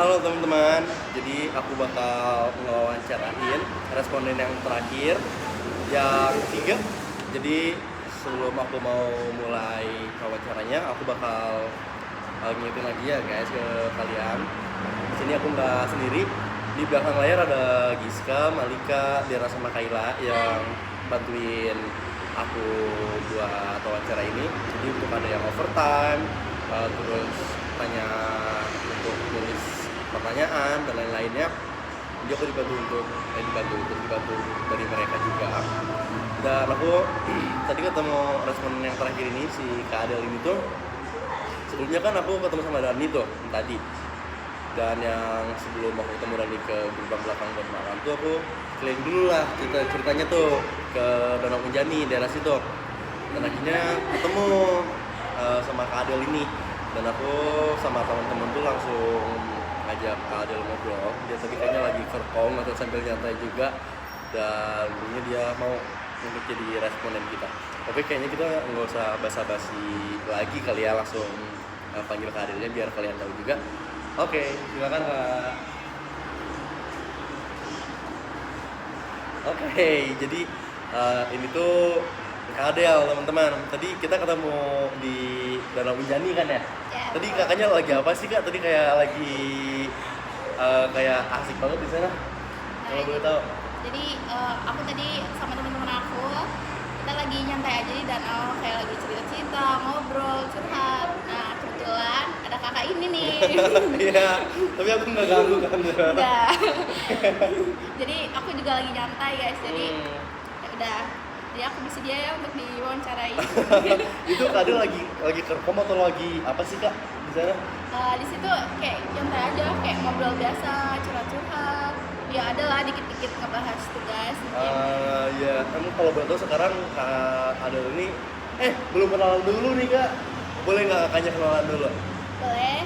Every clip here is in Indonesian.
Halo teman-teman, jadi aku bakal ngewawancarain responden yang terakhir, yang ketiga. Jadi sebelum aku mau mulai wawancaranya, aku bakal ngingetin lagi ya guys ke kalian. Di sini aku nggak sendiri. Di belakang layar ada Giska, Malika, Dera sama Kaila yang bantuin aku buat wawancara ini. Jadi untuk ada yang overtime, terus tanya untuk tulis pertanyaan dan lain-lainnya, jadi aku dibantu dari mereka juga. Dan aku tadi ketemu responden yang terakhir ini, si Kak Adel ini tuh sebelumnya kan aku ketemu sama Dani tuh tadi, dan yang sebelum aku ketemu Dani ke gerbang belakang Malam tuh aku keliling dulu lah ceritanya tuh ke Danau Unjani daerah situ, dan akhirnya ketemu sama Kak Adel ini, dan aku sama teman-teman tuh langsung ngajak Kak Adel ngobrol. Dia tadi kayaknya lagi kerkong atau sambil nyantai juga, dan bunyinya dia mau untuk jadi responden kita. Oke, kayaknya kita nggak usah basa-basi lagi kali ya, langsung panggil Kak Adelnya biar kalian tahu juga. Oke, silakan Kak. Oke, jadi ini tuh Kak Adel teman-teman. Tadi kita ketemu di Danau Unjani kan ya? Ya. Tadi kakaknya lagi apa sih Kak? Tadi kayak lagi kayak asik banget di sana. Kalau boleh tahu. Jadi aku tadi sama teman-teman aku, kita lagi nyantai aja di danau, kayak lagi cerita-cerita, ngobrol, curhat. Nah kebetulan ada kakak ini nih. Iya, tapi aku nggak ganggu kan. Enggak. Jadi aku juga lagi nyantai guys. Jadi ya udah. Jadi aku bersedia ya untuk diwawancarai. Itu Kak Adel lagi kerkom atau lagi apa sih Kak di sana? Di situ kayak nyantai aja, kayak ngobrol biasa, curhat-curhat. Ya ada lah dikit-dikit ngebahas tugas. Ya, kamu kalau boleh tahu sekarang Kak Adel ini, belum kenalan dulu nih Kak. Boleh nggak kakaknya kenalan dulu? Boleh.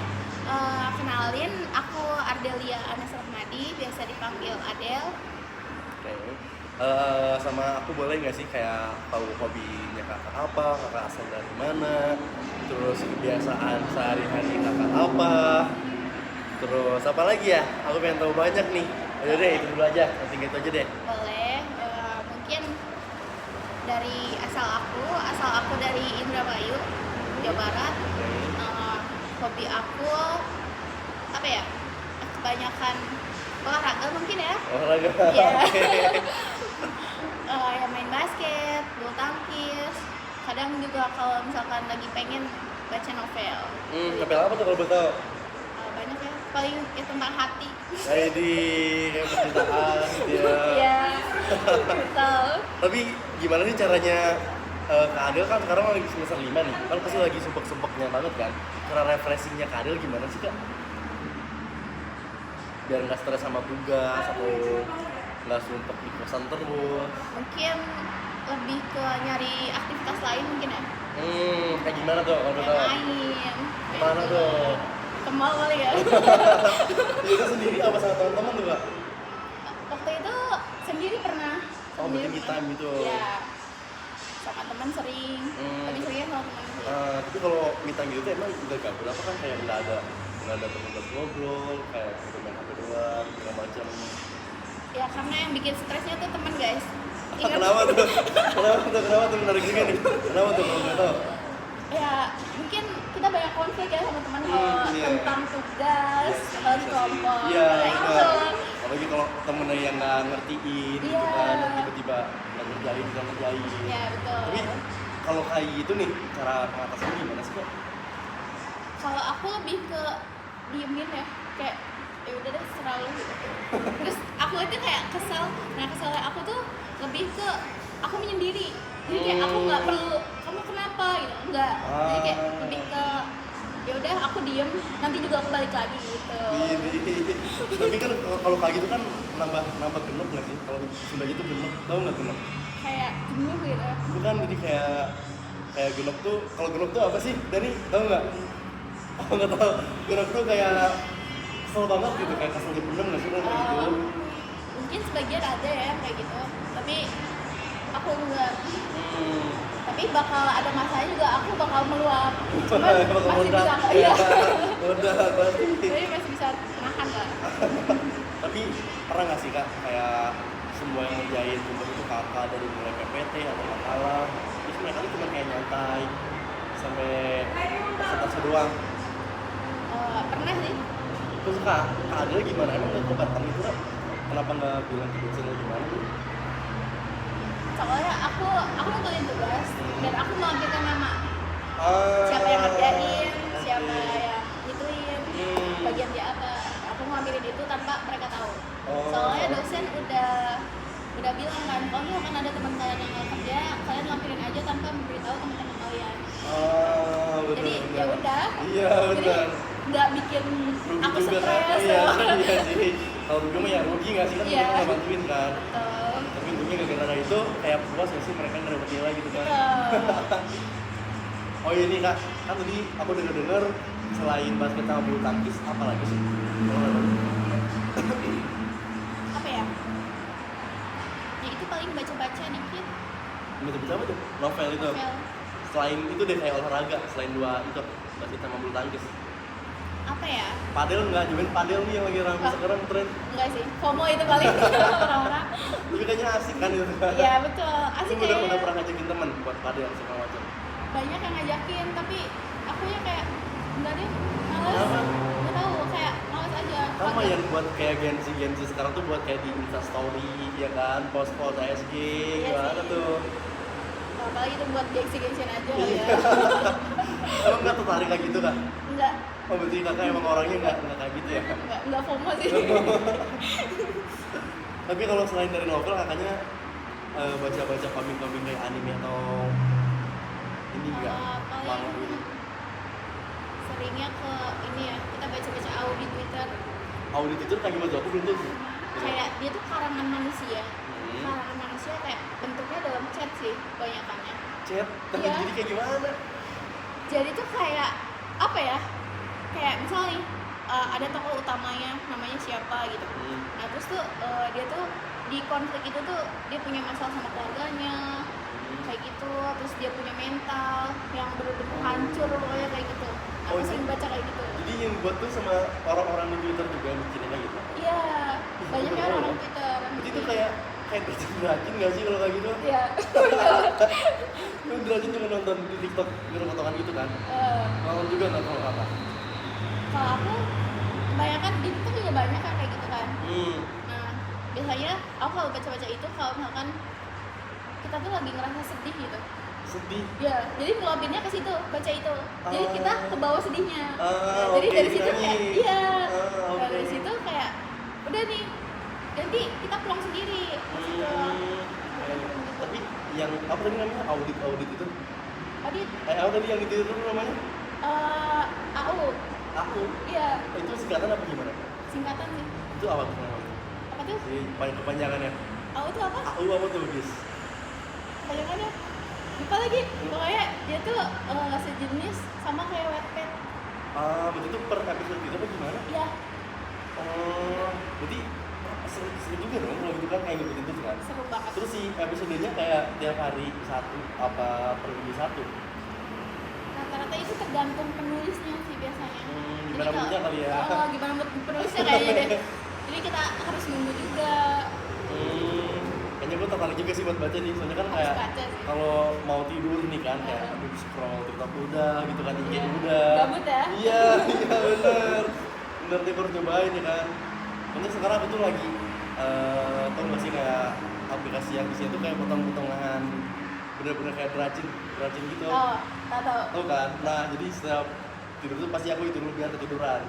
Kenalin, aku Ardelia Anas Rahmadi, biasa dipanggil Adel. Oke. Sama aku boleh nggak sih kayak tahu hobinya kakak apa, kakak asal dari mana, terus kebiasaan sehari-hari kakak apa, terus apa lagi ya? Aku pengen tahu banyak nih. Udah deh, itu dulu aja, nanti gitu aja deh. Boleh. Mungkin dari asal aku dari Indramayu, Jawa Barat. Hobi aku apa ya? Kebanyakan olahraga mungkin ya. Olahraga. Iya. Oke. Ya main basket, bulu tangkis. Kadang juga kalau misalkan lagi pengen baca novel. Novel apa tuh kalau boleh tahu? Banyak ya. Paling ya tentang hati. Kayak di percintaan gitu ya. Iya. Betul. Tapi gimana nih caranya Kak Adel kan sekarang lagi semester 5 nih, kan pasti lagi sumpek-sumpeknya banget kan. Cara refreshingnya Kak Adel gimana sih Kak? Biar nggak stres sama tugas atau nggak sumpek di kosan terus. Mungkin lebih ke nyari aktivitas lain mungkin ya. Kayak gimana tuh kalau Kayak tahu? main. Mana tuh? Ke mall kali ya. Itu sendiri apa sama teman-teman tuh Kak? Waktu itu sendiri pernah. Oh, berarti me time gitu. Iya. Sama teman sering. Lebih seringnya sama teman sih. Tapi kalau me time gitu emang udah gabut apa kan, kayak nggak ada teman buat ngobrol, kayak udah main HP doang, segala macam. Ya karena yang bikin stresnya tuh teman guys. Ingat. Kenapa tuh menarik juga nih? Kenapa tuh kalau nggak tahu? Ya mungkin kita banyak konflik ya sama teman kalau Iya. tentang tugas, kalau di kelompok. Iya, Kayak gitu. benar. Apalagi kalau temennya yang nggak ngertiin gitu Iya. kan, tiba-tiba nggak ngerjain. Ya betul. Tapi kalau kayak gitu nih, cara mengatasinya gimana sih Kak? Kalau aku lebih ke diemin ya, kayak ya udah deh serah lu gitu. Terus aku itu kayak kesel. Nah keselnya aku tuh lebih ke aku menyendiri. Jadi kayak aku nggak perlu kamu kenapa gitu, enggak. Jadi kayak lebih ke ya udah aku diem, nanti juga aku balik lagi gitu. Tapi kan kalau kayak gitu kan nambah genep nggak sih? Kalau sudah gitu genep, tahu nggak genep? Kayak jenuh gitu. Itu kan jadi kayak genep tuh, kalau genep tuh apa sih? Dani tahu nggak? Oh nggak tahu. Genep tuh kayak kesel banget gitu, kayak kesel dipendem nggak sih kalau kayak gitu? Mungkin sebagian ada ya kayak gitu, tapi aku enggak. Tapi bakal ada masanya juga aku bakal meluap. Cuman Bakal masih meledak. bisa. Iya. udah berarti. Jadi masih bisa nahan lah. Tapi pernah nggak sih kak kayak semua yang ngerjain tumbang itu kakak dari mulai PPT atau makalah, terus mereka tuh cuma kayak nyantai sampai presentasi doang. Pernah sih. Terus kak Adel gimana, emang lu kebatam itu kak? Kenapa nggak bilang ke dosen lu gimana tuh? Soalnya aku nentuin tugas dan aku melampirkan nama. Ah, Siapa yang ngerjain, oke. siapa yang ituin, bagian dia apa. Aku ngambilin itu tanpa mereka tahu. Oh. Soalnya dosen udah bilang kan, kalau akan ada teman kalian yang nggak kerja, kalian lampirin aja tanpa memberitahu teman-teman kalian. Ah, bener, Jadi bener. ya udah. Iya Jadi benar. nggak bikin Rugi aku juga kan? stres. Iya, iya sih. Kalau rugi mah ya rugi nggak sih kan Iya. kita nggak bantuin kan. Betul. Tapi untungnya gara-gara itu kayak puas nggak sih mereka ngedapat nilai gitu kan. Betul. Oh iya nih kak, kan tadi aku denger selain basket sama bulu tangkis apa lagi sih? Kalau nggak tahu. Apa ya? Ya itu paling baca-baca dikit. Baca-baca apa tuh? Novel itu. Novel. Selain itu deh kayak olahraga, selain dua itu basket sama bulu tangkis. Apa ya? Padel nggak? Cobain padel nih yang lagi ramai Wah. sekarang tren. Enggak sih, FOMO itu paling orang-orang. Tapi kayaknya asik kan itu. Iya betul, asik Lu udah kayaknya. pernah ngajakin teman buat padel segala macam. Banyak yang ngajakin, tapi aku ya kayak enggak deh, males. Kenapa? Nggak tahu, kayak males aja. Sama Padahal- yang buat kayak Gen Z sekarang tuh buat kayak di Insta Story ya kan, post-post ASG Iya gimana sih. tuh? Apalagi itu buat gengsi-gengsian aja kali Iya. ya. Emang nggak tertarik kayak gitu kak? Enggak, Oh berarti kakak emang orangnya nggak kayak gitu ya? enggak FOMO sih. Tapi kalau selain dari novel kakaknya baca-baca komik-komik kayak anime atau ini enggak? Paling Manga gitu. seringnya ke ini ya, kita baca-baca di Twitter. Audit itu kayak gimana tuh? Aku belum tahu sih. Kayak dia tuh karangan manusia. Hmm. Karangan manusia kayak bentuknya dalam chat sih banyakannya. Chat, tapi Iya. jadi kayak gimana? Jadi tuh kayak apa ya? Kayak misalnya nih ada tokoh utamanya namanya siapa gitu. Nah terus tuh dia tuh di konflik itu tuh dia punya masalah sama keluarganya kayak gitu. Terus dia punya mental yang bener-bener hancur pokoknya kayak gitu. Aku Oh, itu- sering baca kayak gitu. Jadi yang buat tuh sama orang-orang di Twitter juga yang bikinnya kayak gitu. Iya, Ih, banyaknya bener orang ya? Twitter. Berarti itu kayak derajin nggak sih kalau kayak gitu? Iya. Lu derajin juga nonton di TikTok potongan gitu kan? Nonton juga nggak kalau apa? Kalau aku kebanyakan di TikTok juga banyak kan kayak gitu kan. Hmm. Nah, biasanya aku kalau baca-baca itu kalau misalkan kita tuh lagi ngerasa sedih gitu. Sedih. Ya, jadi ngeluapinnya ke situ, baca itu. Jadi kita ke bawah sedihnya. Ah, Jadi oke, dari situ nangis. kayak iya. Ah, Nah, oke. dari situ kayak udah nih. Nanti kita pulang sendiri ke situ. Tapi yang apa tadi namanya audit itu? Audit Apa tadi yang itu namanya? AU. Aku. Iya, Itu singkatan apa gimana? singkatan sih. Itu apa tuh namanya? Apa tuh? Si kepanjangannya. AU itu apa? Aku apa tuh guys? Bayangannya lupa lagi. Pokoknya dia tuh sejenis sama kayak Wattpad. Ah, berarti itu per episode gitu apa gimana? Ya, Oh, berarti seru juga dong kalau gitu kan kayak ngikutin terus kan? seru banget. Terus si episodenya kayak tiap hari satu apa per minggu satu? Rata-rata itu tergantung penulisnya sih biasanya. Gimana Jadi moodnya kali ya? Oh, gimana mood penulisnya kayaknya deh. Jadi kita harus nunggu juga. Kayaknya gue tertarik juga sih buat baca nih, soalnya kan Harus kayak baca sih. kalau mau tidur nih kan kayak aduh scroll TikTok udah gitu kan, IG Iya. udah. Gabut ya? Iya, iya bener. Bener nih, gue harus nyobain ya kan. Soalnya sekarang aku tuh lagi tau gak sih kayak aplikasi yang isinya tuh kayak potong-potongan bener-bener kayak beracin gitu. Oh, tahu. Tau kan? Nah jadi setiap tidur tuh pasti aku itu dulu biar ketiduran.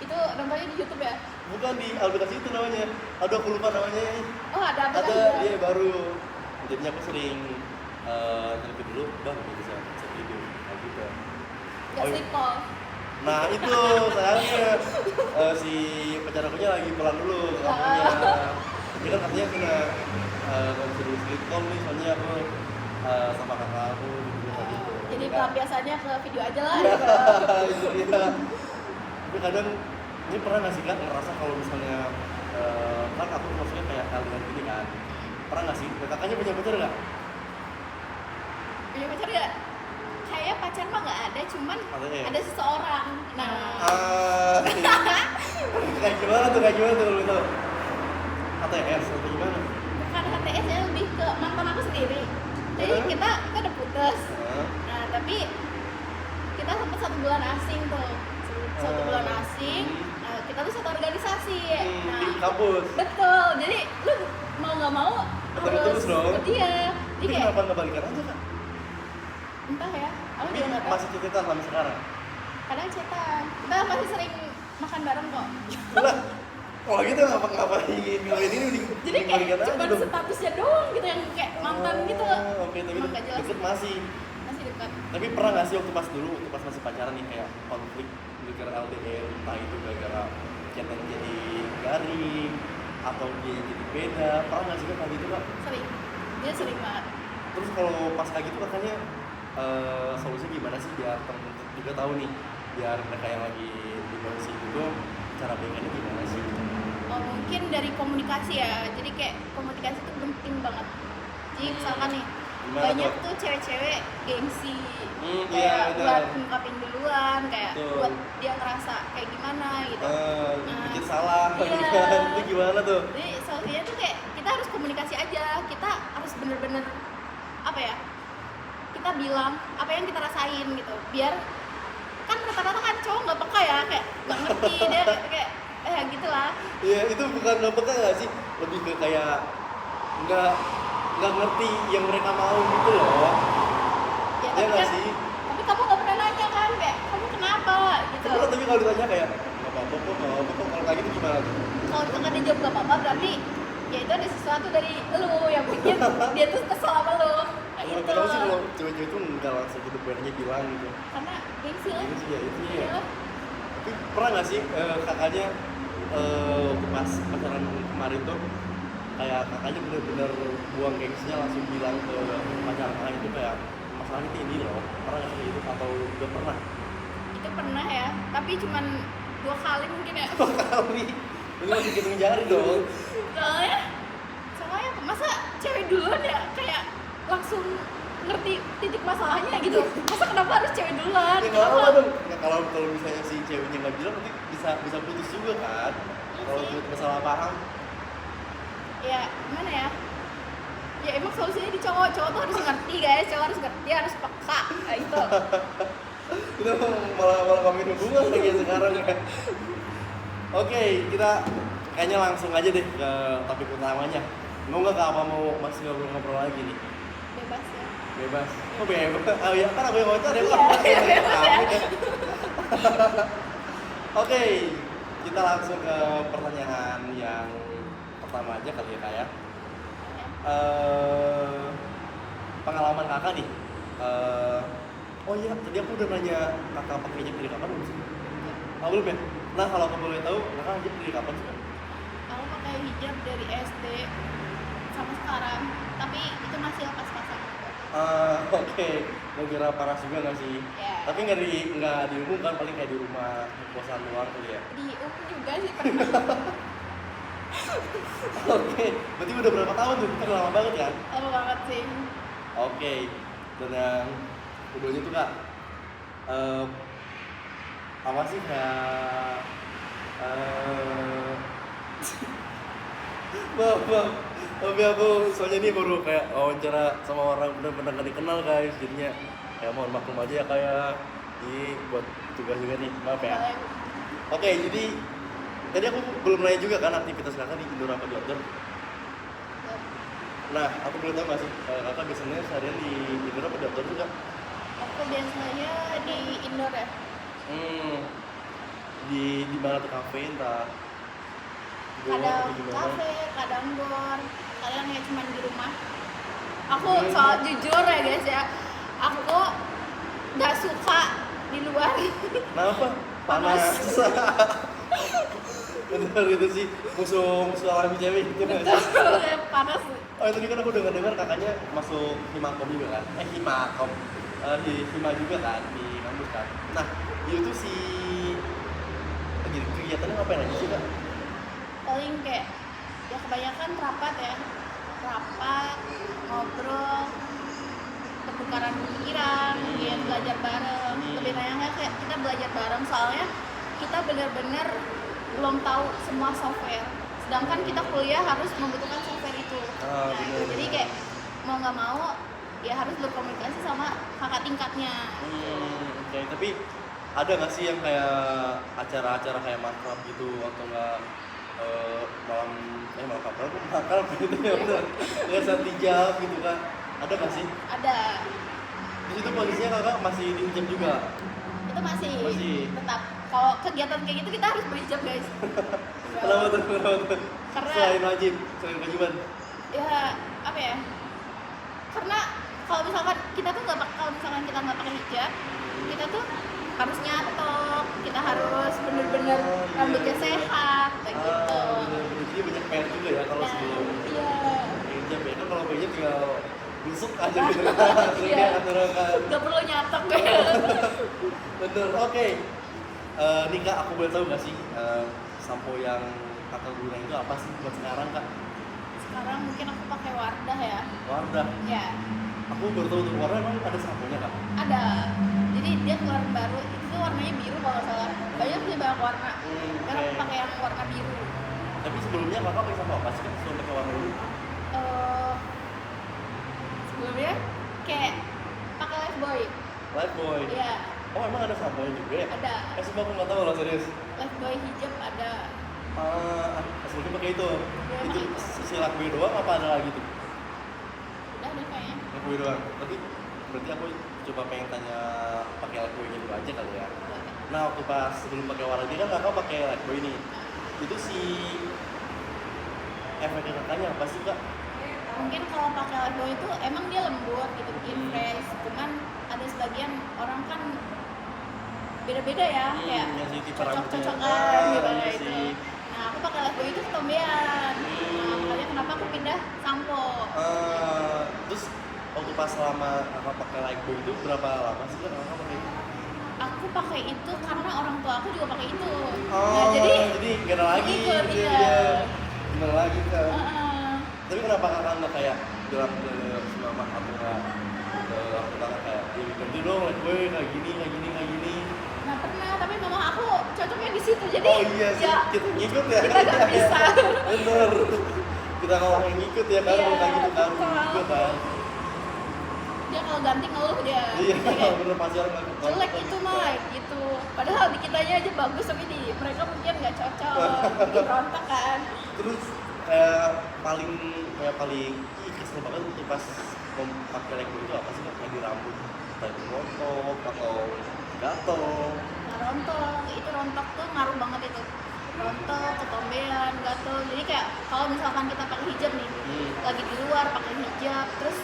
Itu nontonnya di YouTube ya? Bukan di aplikasi itu namanya. Aduh aku lupa namanya. Oh, ada apa Ada lagi? dia baru. Jadinya aku sering telepon dulu, bang bisa tidur kayak gitu. Gak Oh, sleep call. Nah itu sayangnya si pacar akunya lagi pulang dulu ke kampungnya. Dia kan katanya kena nggak bisa dulu sleep call nih, soalnya aku sama kakak aku gitu kayak gitu. Jadi Kan- pelampiasannya ke video aja lah. Iya, gitu. itu dia. Tapi kadang ini pernah nggak sih kan ngerasa kalau misalnya kan aku maksudnya kayak kalian gini kan, pernah nggak sih kakaknya punya pacar nggak? Punya pacar ya? kayak pacar mah nggak ada, cuman HTS. ada seseorang. Nah, Kayak gimana tuh lu tau? HTS atau gimana? bukan HTS ya, lebih ke mantan aku sendiri. Jadi kita udah putus. Nah, tapi kita sempat 1 bulan asing tuh. 1 bulan asing. Nah, kita tuh satu organisasi. Nah, Di kampus. betul. Jadi lu mau nggak mau Ketemu terus dong. Iya. Tapi Jadi kayak kenapa nggak balikan aja Kak? entah ya. Aku Tapi juga nggak tahu. masih cerita sampai sekarang. Kadang cetan. Kita masih sering makan bareng kok. Lah, kalau gitu ngapain ini Jadi kayak balikan aja cuma dong. statusnya doang gitu yang kayak mantan gitu. Oke, tapi Emang nggak jelas. deket masih. Masih dekat. Tapi pernah nggak sih waktu pas masih pacaran nih kayak konflik gara-gara LDR, entah itu gara-gara chatnya jadi garing atau dia jadi beda, pernah nggak sih Kak kayak gitu Kak? Sering. Dia sering banget. Terus kalau pas kayak gitu Kakaknya solusinya gimana sih biar temen juga tahu nih, biar mereka yang lagi di posisi itu cara baikannya gimana sih? Oh, mungkin dari komunikasi ya. Jadi kayak komunikasi itu penting banget. Jadi misalkan nih Gimana banyak tuh? tuh cewek-cewek gengsi Iya, kayak benar. buat ngungkapin duluan, kayak Betul. buat dia ngerasa kayak gimana gitu. Bikin salah, Iya. gitu kan? Itu gimana tuh? Jadi solusinya tuh kayak kita harus komunikasi aja. Kita harus bener-bener apa ya? Kita bilang apa yang kita rasain gitu. Biar kan rata-rata kan cowok nggak peka ya, kayak nggak ngerti dia kayak gitulah. Iya, itu bukan nggak peka nggak sih? Lebih ke kayak nggak ngerti yang mereka mau gitu loh. Ya, Iya nggak kan, sih? tapi kamu nggak pernah nanya kan, kayak kamu kenapa gitu. Tapi kalau ditanya kayak nggak apa-apa kok, kalau kayak gitu gimana tuh? Kalau misalkan dia jawab nggak apa-apa, berarti ya itu ada sesuatu dari lu yang bikin dia tuh kesel sama lu. Kayak gitu. Kenapa sih kalau cewek-cewek itu nggak langsung gitu biarnya bilang gitu? Karena gengsi lah. Ini sih ya itu ya. Iya. Tapi pernah nggak sih kakaknya pas pacaran kemarin tuh kayak kakaknya bener-bener buang gengsinya langsung bilang ke pacar kakaknya itu kayak masalahnya tuh ini loh, pernah nggak sih itu atau udah pernah? Itu pernah ya, tapi cuman 2 kali mungkin ya. Kali ini masih hitung jari dong. Soalnya masa cewek duluan ya kayak langsung ngerti titik masalahnya gitu. Masa kenapa harus cewek duluan? Ya nggak apa dong. Ya, kalau misalnya si ceweknya nggak bilang nanti bisa putus juga kan? Kalau sih. tiba-tiba salah paham. Ya gimana ya? Ya emang solusinya di cowok tuh harus ngerti guys, cowok harus ngerti, harus peka. Nah, itu. Kita malah ngomongin hubungan lagi sekarang ya. Oke, kita kayaknya langsung aja deh ke topik utamanya. Mau nggak Kak, apa mau masih ngobrol-ngobrol lagi nih? Bebas ya. Bebas. Oh bebas. Oh ya, kan aku yang wawancara ya. Iya, bebas ya. Oke, kita langsung ke pertanyaan yang pertama aja kali ya Kak ya. Pengalaman Kakak nih. Oh iya, tadi aku udah nanya Kakak pakai hijab dari kapan belum sih? Oh, belum ya? Nah, kalau aku boleh tahu, Kakak hijab dari kapan sih? Kak? Aku pakai hijab dari SD sampai sekarang, tapi itu masih lepas-lepasan. Oke. Mau kira paras juga nggak sih? Ya. Tapi nggak diumumkan, paling kayak di rumah kosan luar kali ya? Di juga sih pernah. Oke, berarti udah berapa tahun tuh? Itu udah lama banget kan? Lama banget sih. Oke, dan yang keduanya tuh Kak, apa sih kayak maaf, tapi aku soalnya ini baru kayak wawancara sama orang benar-benar nggak dikenal guys, jadinya kayak mohon maklum aja ya kayak ini buat tugas juga nih, maaf ya. Boleh. Oke, jadi tadi aku belum nanya juga kan aktivitas Kakak di indoor apa di outdoor. Nah, aku boleh tahu nggak sih, Kakak biasanya seharian di indoor apa di outdoor juga? Aku biasanya di indoor ya. Di mana tuh kafe entah? Di luar Kadang atau gimana? kafe, kadang gor, kadang ya cuma di rumah. Aku soal jujur ya guys ya, aku nggak suka di luar. Kenapa? Panas. Bener itu sih musuh alami cewek itu nggak sih? Betul, panas. Oh itu kan aku dengar kakaknya masuk Himakom juga kan? Himakom, di Hima juga kan di kampus kan? Nah itu si jadi kegiatannya ngapain aja sih Kak? Paling kayak ya kebanyakan rapat ya, rapat, ngobrol, pertukaran pikiran, mungkin belajar bareng. Lebih tanyanya kayak kita belajar bareng soalnya kita benar-benar belum tahu semua software. Sedangkan kita kuliah harus membutuhkan software itu. Bener. Jadi kayak mau nggak mau ya harus berkomunikasi sama kakak tingkatnya. Oke, tapi ada nggak sih yang kayak acara-acara kayak makrab gitu atau nggak malam makrab gitu ya bener ya santijab gitu kan, ada nggak sih? Ada. Di situ posisinya kakak masih dihijab juga? Itu masih tetap. Kalau kegiatan kayak gitu kita harus berhijab guys. Kenapa tuh? Karena Selain wajib, selain kewajiban? Ya apa ya? Karena kalau misalkan kita tuh kalau misalkan kita nggak pakai hijab, kita tuh harus nyatok, kita harus bener-bener rambutnya sehat kayak gitu. Bener-bener. Jadi banyak PR juga ya kalau sebelum hijab ya, kan kalau hijab tinggal busuk aja gitu kan, kan. Gak perlu nyatok Bener, oke. Nika, aku boleh tahu nggak sih sampo yang kakak gunain itu apa sih buat sekarang kak? Sekarang mungkin aku pakai Wardah ya. Wardah? Ya. Aku baru tahu tuh, Wardah emang ada samponya kak? Ada. Jadi dia keluaran baru, itu warnanya biru kalau nggak salah. Banyak sih banyak warna. Dan aku pakai yang warna biru. Tapi sebelumnya kakak pakai sampo apa sih kan sebelum pakai warna biru? Sebelumnya kayak pakai Lifebuoy. Lifebuoy? Iya. Oh emang ada samponya juga ya? Ada. Sumpah aku nggak tahu loh serius. Lifebuoy hijab ada. Sebelumnya pakai itu. Ya, Itu si Lifebuoy doang apa ada lagi tuh? Udah deh kayaknya. Lifebuoy doang. Tapi berarti aku coba pengen tanya pakai Lifebuoy-nya dulu aja kali ya. Nah waktu pas sebelum pakai warna ini kan kakak pakai Lifebuoy ini. Itu si efeknya kakaknya apa sih kak? Mungkin kalau pakai Lifebuoy itu emang dia lembut gitu, bikin fresh. Cuman ada sebagian orang kan beda-beda ya, kayak cocok-cocokan gitu ya itu. Nah aku pakai Lifebuoy itu ketombean. Nah makanya kenapa aku pindah sampo. Terus waktu pas selama kakak pakai Lifebuoy itu berapa lama sih kan kakak pakai itu? Aku pakai itu karena orang tua aku juga pakai itu. Nah, jadi gak ada lagi. Gimana lagi kan? Tapi kenapa kakak nggak kayak bilang ke mama aku nggak ke aku kakak kayak ganti dong Lifebuoy kayak gini. Nah pernah, tapi mama aku cocoknya di situ jadi. Oh iya sih, ya, kita ngikut ya. Kita nggak bisa. Bener. Kita kalau ngikut ya kan, mau kayak gitu kan, juga kan. Dia kalau ganti ngeluh dia. Iya, bener pasti orang nggak jelek itu mah gitu. Padahal di kitanya aja bagus tapi di mereka mungkin nggak cocok, bikin rontok kan. Terus kayak paling kesel banget tuh pas mau pakai Lifebuoy itu apa sih kayak di rambut, entah itu rontok atau gatel. Nah rontok tuh ngaruh banget itu. Rontok, ketombean, gatel. Jadi kayak kalau misalkan kita pakai hijab nih, lagi di luar pakai hijab, terus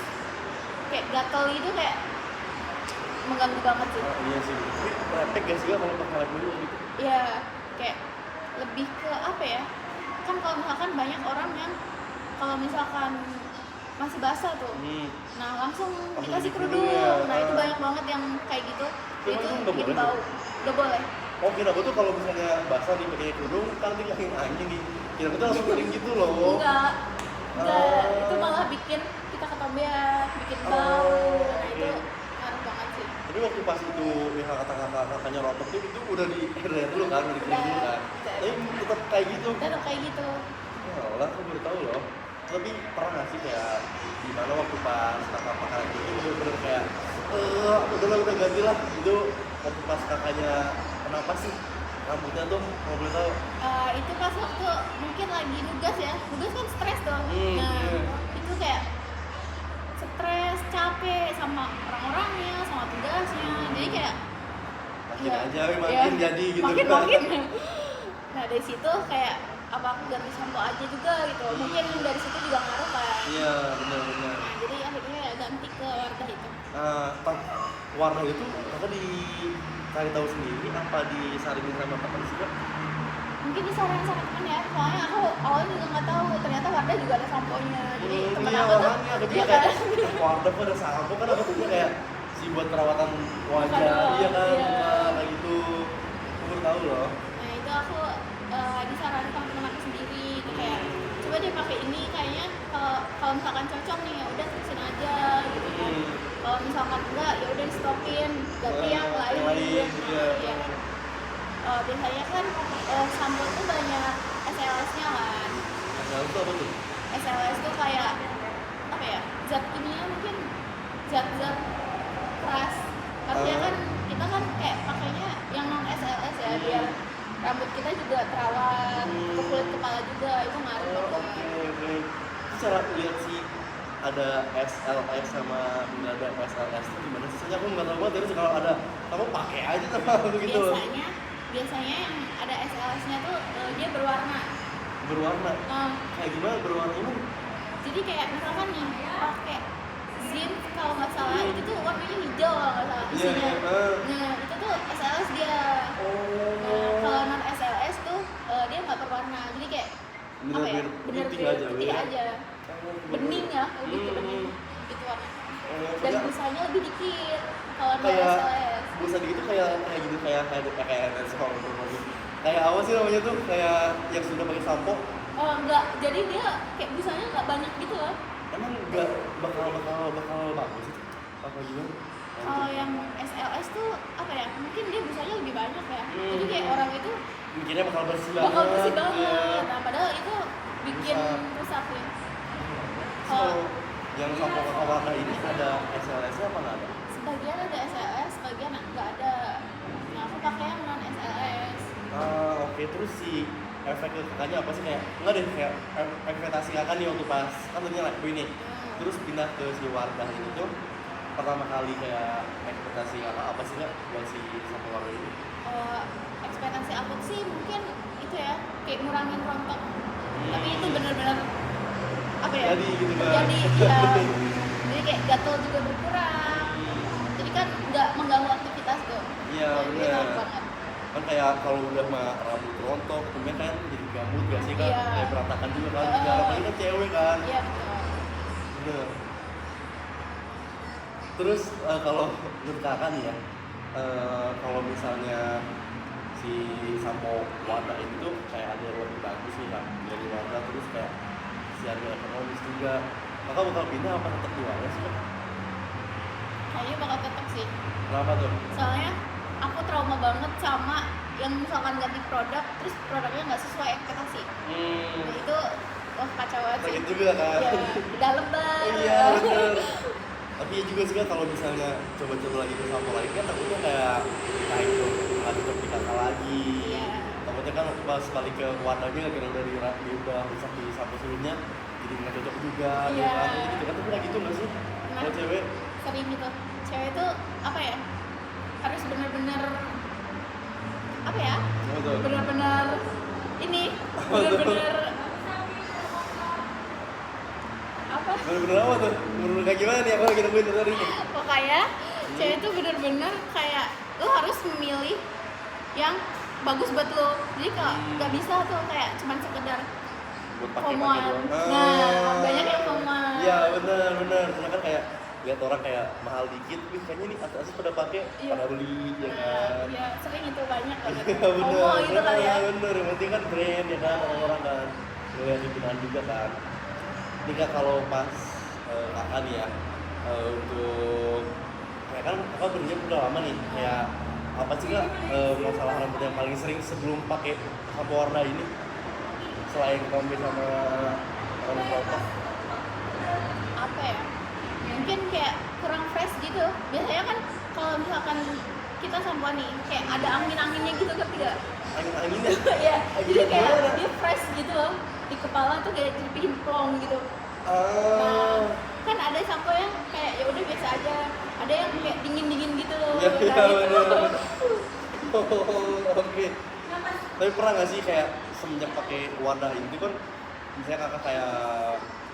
kayak gatel itu kayak mengganggu banget sih. Iya sih, tapi praktek gak sih kalau pakai Lifebuoy gitu? Iya, kayak lebih ke apa ya? Kan kalau misalkan banyak orang yang kalau misalkan masih basah tuh, nah langsung dikasih kerudung. Nah itu banyak banget yang kayak gitu. Itu bikin bau. Gak boleh. Oh kira aku tuh kalau misalnya basah nih pakai kerudung, kan tinggal angin nih. Kira aku tuh langsung kering gitu loh. Enggak. Itu malah bikin kita ketombean, bikin bau. Nah itu ngaruh banget sih. Tapi waktu pas itu yang kakaknya rontok tuh itu udah di air dulu kan, udah dikering dulu kan. Tapi tetap kayak gitu. Tetap kayak gitu. Ya Allah, aku baru tahu loh. Tapi pernah nggak sih kayak di mana waktu pas kakak pakai itu bener-bener kayak udah ganti lah itu waktu pas kakaknya kenapa sih rambutnya tuh mau boleh tahu? Itu pas waktu mungkin lagi nugas ya, nugas kan stres tuh. Nah itu kayak stres, capek sama orang-orangnya, sama tugasnya. Jadi kayak makin jadi gitu. Makin. Nah dari situ kayak apa aku ganti sampo aja juga gitu. Mungkin dari situ juga ngaruh kan. Iya benar. Nah jadi akhirnya ya ganti ke Wardah itu. Warna itu kakak dicari tahu sendiri apa disarimin sama teman sih kak? Mungkin disarankan sama temen ya, soalnya aku awalnya juga nggak tahu ternyata Wardah juga ada samponya. Jadi temen aku tuh aku juga kayak Wardah kok ada sampo kan aku tuh kayak si buat perawatan wajah iya kan kayak gitu aku baru tahu loh. Nah itu aku disarankan sama temen aku sendiri itu kayak coba deh pakai ini kayaknya kalau misalkan cocok nih ya udah terusin aja gitu kan. Kalau misalkan enggak, ya udah di stopin, ganti yang lain. Iya. Iya. Biasanya kan sampo tuh banyak SLS-nya kan. Nah, itu apa tuh? SLS tuh kayak apa ya? Zat kimia mungkin, zat-zat keras. Artinya kan kita kan kayak pakainya yang non SLS ya, biar rambut kita juga terawat, ke kulit kepala juga, itu ngaruh Oke. banget. Cara lihat sih ada SLS sama nggak ada SLS itu gimana sih? Soalnya aku nggak tahu banget, terus kalau ada kamu pakai aja sama aku gitu. Biasanya yang ada SLS-nya tuh dia berwarna. Berwarna. Kayak gimana berwarna? Jadi kayak misalkan nih pakai zin kalau nggak salah itu tuh warnanya hijau kalau nggak salah isinya. Nah itu tuh SLS dia. Nah kalau non SLS tuh dia nggak berwarna. Jadi kayak apa ya? Bener-bener putih aja. Bening ya, lebih ke bening itu warna. Dan busanya lebih dikit kalau non SLS. Busa dikit tuh kayak gitu kayak sekolah gitu. Kayak apa sih namanya tuh? Kayak yang sudah pakai sampo. Oh enggak, jadi dia kayak busanya nggak banyak gitu loh. Emang nggak bakal bagus itu? Apa gimana? Kalau yang SLS tuh apa ya? Mungkin dia busanya lebih banyak ya. Jadi kayak orang itu mikirnya bakal bersih banget. Nah padahal itu bikin rusak ya. Kalau yang sampo warna ini ada SLS-nya apa nggak ada? Sebagian ada SLS, sebagian nggak ada. Nah aku pakai yang non SLS. Oke. Terus si efek ke kakaknya apa sih? Kayak enggak deh, kayak ekspektasi kakak nih waktu pas kan tadinya like ini terus pindah ke si Wardah ini tuh pertama kali kayak ekspektasi kakak apa sih nggak buat si sampo warna ini? Ekspektasi aku sih mungkin itu ya kayak ngurangin rontok. Tapi itu benar-benar apa ya? Jadi gitu kan? Jadi ya, jadi kayak gatel juga berkurang. Jadi kan nggak mengganggu aktivitas tuh. Iya benar benar. banget. Kan kayak kalau udah mah rambut rontok, kemudian kan jadi gambut gak sih kan? Iya. Kayak berantakan juga kan? Apalagi kan cewek kan? Iya betul. Bener. Terus kalau menurut kakak nih ya, kalau misalnya si sampo warna ini tuh kayak ada yang lebih bagus nih kan dari warna, terus kayak secara ekonomis juga, kakak bakal pindah apa tetap di warna sih kan? Kayaknya bakal tetap sih. Kenapa tuh? Soalnya aku trauma banget sama yang misalkan ganti produk terus produknya nggak sesuai ekspektasi. Nah itu kacau banget sih. Sakit juga kan? Ya, udah lebar. Iya bener. Tapi ya juga sih kan kalau misalnya coba-coba lagi ke sampo lagi kan takutnya kayak entah itu nggak cocok di kakak lagi. Iya. Takutnya kan pas balik ke warnanya lagi dari dia udah rusak di sampo sebelumnya jadi nggak cocok juga. Iya. Gitu kan, tapi kayak gitu nggak sih? Nah, Kalau cewek? sering gitu. Cewek itu apa ya? Harus benar-benar apa ya? Benar-benar ini benar-benar apa? Bener-bener apa tuh? Bener-bener kayak gimana nih? Aku lagi nungguin tadi. Pokoknya cewek itu benar-benar kayak lo harus memilih yang bagus buat lo. Jadi kalau nggak bisa tuh kayak cuman sekedar Buat pakai homoan. doang. Nah, banyak yang homoan. Iya bener. Karena kan kayak lihat orang kayak mahal dikit, wih kayaknya nih atas pada pakai, Iya. pada beli ya kan. Iya, sering itu banyak banget. Iya bener. Homo gitu kali ya. Bener. Yang penting kan brand ya kan orang-orang kan. Yang digunakan juga kan. Ini Kak, kalau pas kakak nih ya untuk kayak kan kakak kerja udah lama nih, kayak apa sih Kak masalah rambut yang paling sering sebelum pakai sampo warna ini selain kombi sama rambut rontok? Apa ya? Mungkin kayak kurang fresh gitu. Biasanya kan kalau misalkan kita sampoan nih kayak ada angin-anginnya gitu kan tidak? Angin-anginnya? Iya. Jadi kayak gimana? dia fresh gitu loh. Di kepala tuh kayak jadi plong gitu. Nah, kan ada sampo yang kayak ya udah biasa aja. Ada yang kayak dingin-dingin gitu loh. Iya, Nah, itu. bener. Oke. Tapi pernah nggak sih kayak semenjak pakai wadah ini kan, misalnya kakak kayak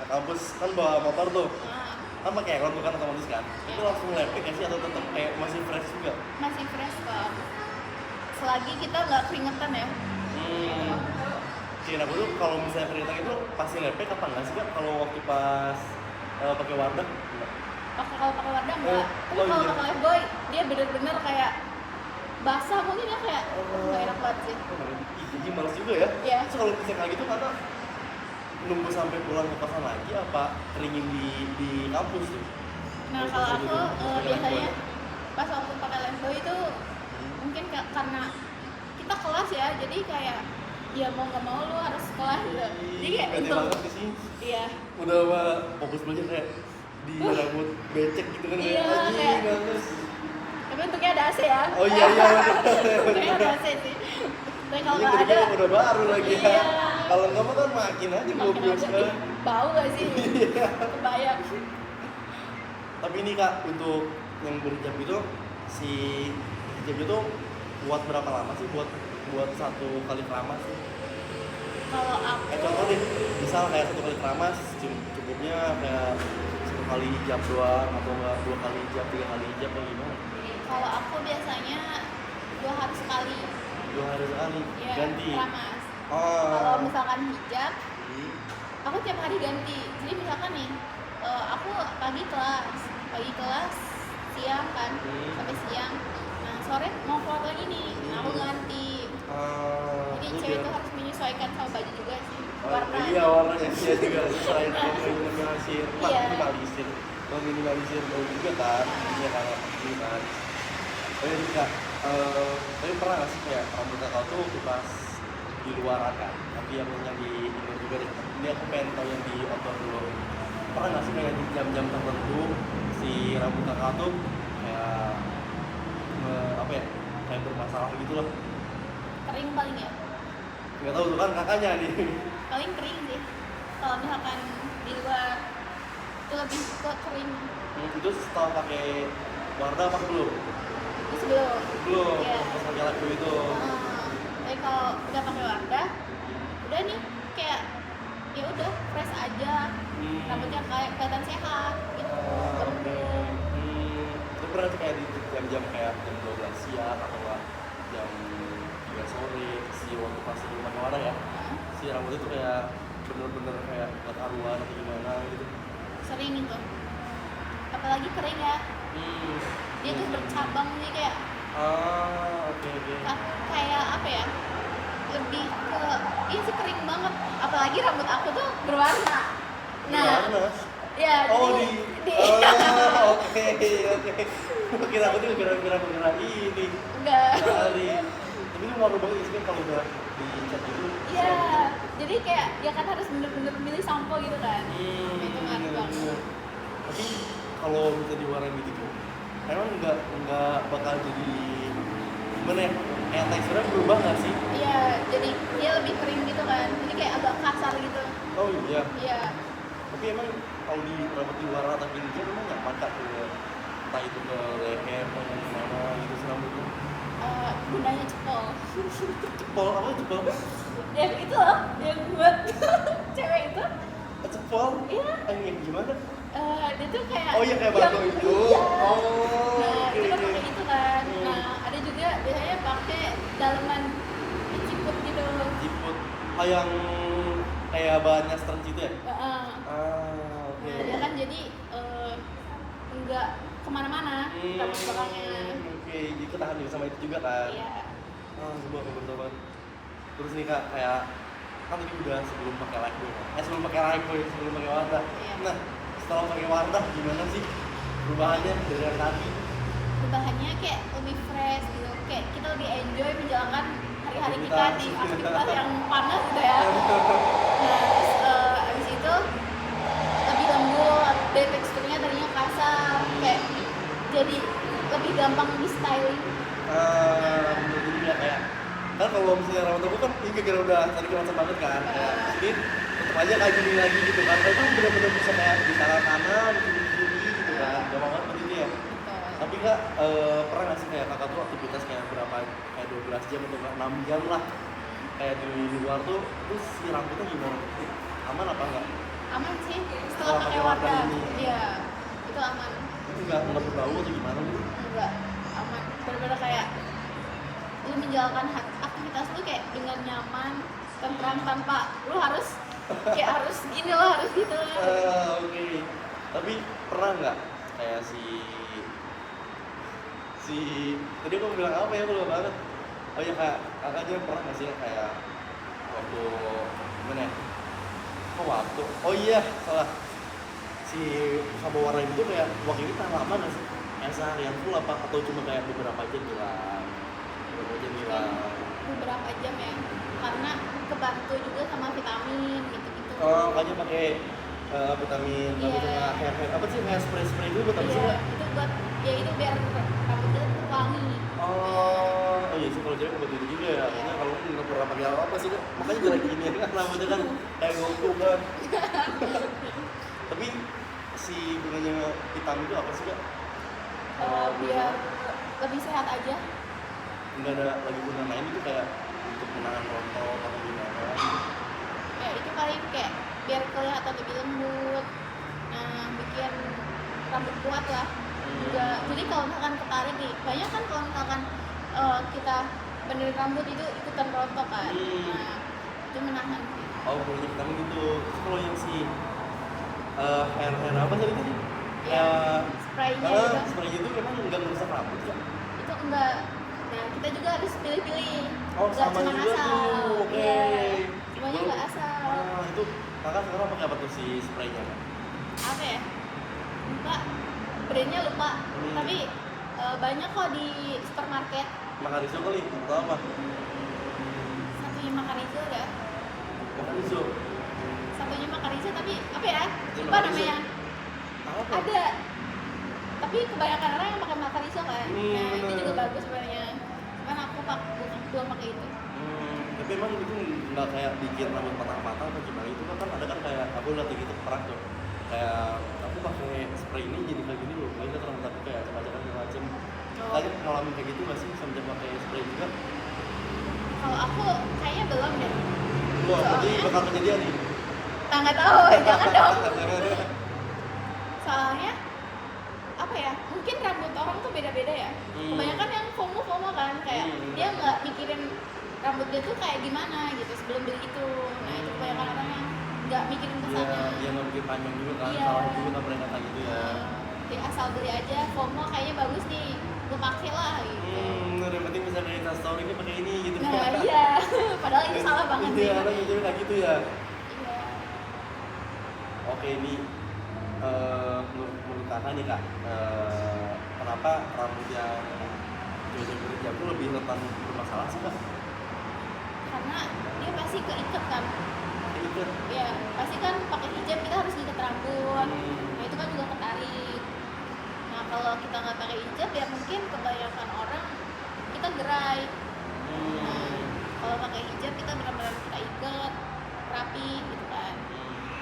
ke kampus kan bawa motor tuh, Nah, kan pakai aircon tuh kan otomatis kan, itu langsung lepek nggak sih atau tetap kayak masih fresh juga? masih fresh kok. Selagi kita nggak keringetan ya. Kira aku tuh kalau misalnya keringetan itu pasti lepek apa nggak sih Kak kalau waktu pas pakai wadah? Enggak. Kalau pakai wadah enggak. Tapi Oh, kalau iya. pakai lifebuoy dia bener-bener kayak basah mungkin ya kayak nggak enak banget sih. Ih, jadi males juga ya. Iya. Terus kalau misalnya kayak gitu kakak nunggu sampai pulang ke kosan lagi apa keringin di kampus tuh? Nah kalau aku biasanya pas waktu pakai Lembo itu mungkin karena kita kelas ya, jadi kayak ya mau nggak mau lu harus sekolah gitu. Jadi kayak bete untuk banget sih. iya Udah mah fokus belajar kayak di rambut becek gitu kan. Iya, Anjing, kayak- bagus. tapi untuknya ada AC ya. Oh iya iya. Untuknya ada AC sih. Tapi kalau Iya, nggak tadi ada kan udah baru lagi ya. Iya. Kalau nggak mah kan makin aja makin goblok aja. kan. Ih, bau gak sih? Iya. Kebayang. Tapi ini Kak, untuk yang berhijab itu si hijab itu buat berapa lama sih buat satu kali keramas? Kalau aku Contoh deh, misal kayak satu kali keramas cukupnya kayak satu kali hijab doang atau enggak 2 kali hijab, 3 kali hijab atau gimana? kalau aku biasanya 2 hari sekali 2 hari sekali ya ganti. keramas. Oh. Kalau misalkan hijab, Hmm. aku tiap hari ganti. Jadi misalkan nih, aku pagi kelas siang kan, sampai siang. Nah sore mau keluar lagi nih, nah aku ganti. Jadi Itu cewek dia. itu harus menyesuaikan sama baju juga sih. Oh, Warna. iya warnanya dia juga selain meminimalisir, Iya. meminimalisir bau juga kan, iya kan, ini kan. Oh iya Kak, tapi pernah nggak sih kayak rambut Kakak tuh waktu pas di luaran kan, tapi yang di indoor juga deh. Ini aku pengen tahu yang di outdoor dulu. Pernah nggak sih kayak di jam-jam tertentu si rambut Kakak tuh kayak apa ya, kayak bermasalah gitu loh. Kering paling ya. Nggak tahu tuh kan kakaknya nih. Paling kering sih. Kalau misalkan di luar itu lebih ke kering. Itu setelah pakai Wardah apa belum? Itu sebelum. Belum, Iya. pas pakai lagu itu. Tapi kalau udah pakai Wardah, udah nih kayak ya udah fresh aja, rambutnya kayak kelihatan sehat gitu. Oke. Itu pernah sih kayak di jam-jam kayak jam 12 siang atau nggak jam 3 sore si waktu pas di pakai Wardah ya, si rambut itu kayak bener-bener kayak nggak karuan atau gimana gitu. Sering itu. Apalagi kering ya. Dia tuh bercabang nih kayak Oke. kayak apa ya? Lebih ke iya sih kering banget. Apalagi rambut aku tuh berwarna. Nah, Warna? ya Oh di, di. Oke. Kira aku tuh kira-kira ini. enggak. Kali. Tapi itu ngaruh banget sih kan kalau udah dicat itu. Iya, jadi kayak ya kan harus bener-bener milih sampo gitu kan. Itu ngaruh banget. Bener. Tapi kalau bisa diwarnain gitu tuh, emang nggak bakal jadi gimana ya? Kayak teksturnya berubah nggak sih? Iya, jadi dia lebih kering gitu kan. Jadi kayak agak kasar gitu. Oh iya. Iya. Tapi emang kalau di rambut diwarna tapi dia emang nyaman kak ke entah itu ke leher atau mana gitu sih rambutnya. Gunanya cepol. Cepol apa cepol? Yang itu loh, yang buat cewek itu. Cepol? Iya. Yang gimana? Dia tuh kayak Oh iya kayak yang- batu itu. Iya. Oh. Nah, Oke, kita oke. pakai itu kan. Hmm. Nah, ada juga biasanya pakai daleman ciput gitu. Jiput. Oh yang kayak bahannya stretch itu ya? Heeh. Oke. Nah, dia kan jadi enggak kemana-mana rambut belakangnya. Oke, jadi ketahan juga sama itu juga kan? Iya. Sebuah kebetulan banget. Terus nih kak, kayak kan tadi udah sebelum pakai Lifebuoy, sebelum pakai Lifebuoy, sebelum pakai Wardah. Iya. Nah, setelah pakai Wardah gimana sih perubahannya dari yang tadi? Perubahannya kayak lebih fresh gitu. Kayak kita lebih enjoy menjalankan hari-hari kita di aktivitas yang panas gitu ya. Nah, terus abis itu lebih lembut, dan teksturnya tadinya kasar, kayak jadi lebih gampang di styling. Jadi nggak kayak kan kalau misalnya rambut aku kan ini gara-gara udah tadi kemasan banget kan, kayak ini tetap aja kayak gini lagi gitu kan. Tapi itu benar-benar bisa kayak di tangan kanan, kiri gitu kan, gampang banget seperti ini ya. Tapi kak, pernah nggak sih kayak kakak tuh aktivitas kayak berapa, kayak 12 jam atau 6 jam lah kayak di luar tuh, terus si rambutnya gimana? Aman apa enggak? Aman sih, Setelah setelah pakai pakai Wardah Wardah. ini. Iya, itu aman. Itu nggak berbau atau gimana gitu? Enggak, aman. Bener-bener kayak lu menjalankan aktivitas lu kayak dengan nyaman, tentram, tanpa lu harus kayak harus gini lo harus gitu. Oke. Tapi pernah nggak kayak si tadi aku bilang apa ya, aku lupa banget. Oh ya kak, kakaknya pernah nggak sih kayak waktu gimana ya? Oh waktu, oh iya salah. si sama warna itu kayak wah ini tahan lama nggak sih? Kayak seharian full apa atau cuma kayak beberapa jam hilang? Beberapa jam hilang. Beberapa jam ya, karena kebantu juga sama vitamin gitu-gitu. Oh, makanya pakai vitamin Iya. sama hair apa sih hair spray dulu buat apa sih? Iya, Kak? itu buat ya itu biar rambutnya tetap wangi. Oh iya sih kalau cewek buat itu juga ya. Iya. Maksudnya kalau nggak pernah pakai apa sih kak? Makanya jelek gini kan rambutnya kan kayak goku kan. Tapi si gunanya vitamin itu apa sih kak? Biar lebih sehat aja. Nggak ada lagi guna lain itu kayak untuk menahan rontok atau gimana? Ya itu paling kayak biar kelihatan lebih lembut. Nah, bikin rambut kuat lah. Juga, jadi kalau misalkan ketarik nih, banyak kan kalau misalkan kita benerin rambut itu ikutan rontok kan. Nah, itu menahan sih. Oh gunanya vitamin itu. Terus kalau yang si hair apa tadi? Ya, spraynya gitu. Spray itu memang nggak merusak rambut ya? Itu enggak. Nah, kita juga harus pilih-pilih. Oh Enggak sama cuma juga asal. tuh, oke. Iya. Semuanya Kalau- enggak asal. Nah itu kakak sekarang pakai apa tuh si spraynya? Kak? Apa ya? Lupa. Brandnya lupa. Tapi banyak kok di supermarket. Makarizo kali atau apa? Satunya Makarizo ada. Makarizo. Satunya Makarizo tapi apa ya? Satunya Lupa Makarizo. namanya. Apa? Ada. Tapi kebanyakan orang yang pakai Makarizo kan. Nah, itu bener. juga bagus sebenarnya. Cuman aku belum pakai itu. Tapi emang itu nggak kayak bikin rambut patah-patah atau gimana itu kan ada kan kayak aku lihat gitu pernah tuh kayak aku pakai spray ini jadi kayak gini loh, ini rambut aku kayak macam-macam. Kalian ngalamin kayak gitu nggak sih sambil pakai spray juga? Kalau aku kayaknya belum deh. Wah, berarti Soalnya- bakal kejadian nih. Nah, nggak tahu, jangan dong. Soalnya apa ya? Mungkin rambut orang tuh beda-beda ya. Kebanyakan yang FOMO kan kayak dia nggak mikirin rambut dia tuh kayak gimana gitu sebelum beli itu. Nah, itu kebanyakan orang yang nggak mikirin Iya, kesannya. yang nggak bikin panjang juga kan, Iya. salah juga nggak pernah kata gitu ya. Jadi asal beli aja, FOMO kayaknya bagus nih, gue pakai lah gitu. Bener, yang penting bisa dari story ini pakai ini gitu. Nah, iya. Padahal itu salah banget Iya, sih. orang gitu kayak gitu ya. Iya. Oke, ini menurut kakak nih kak, kenapa rambut yang cewek berhijab itu lebih rentan bermasalah sih kak? Karena dia pasti keiket kan. Itu Iya, pasti kan pakai hijab kita harus ngikat rambut. Nah, itu kan juga ketarik. Nah, kalau kita nggak pakai hijab ya mungkin kebanyakan orang kita gerai. Nah, kalau pakai hijab kita benar-benar kita ikat rapi gitu kan.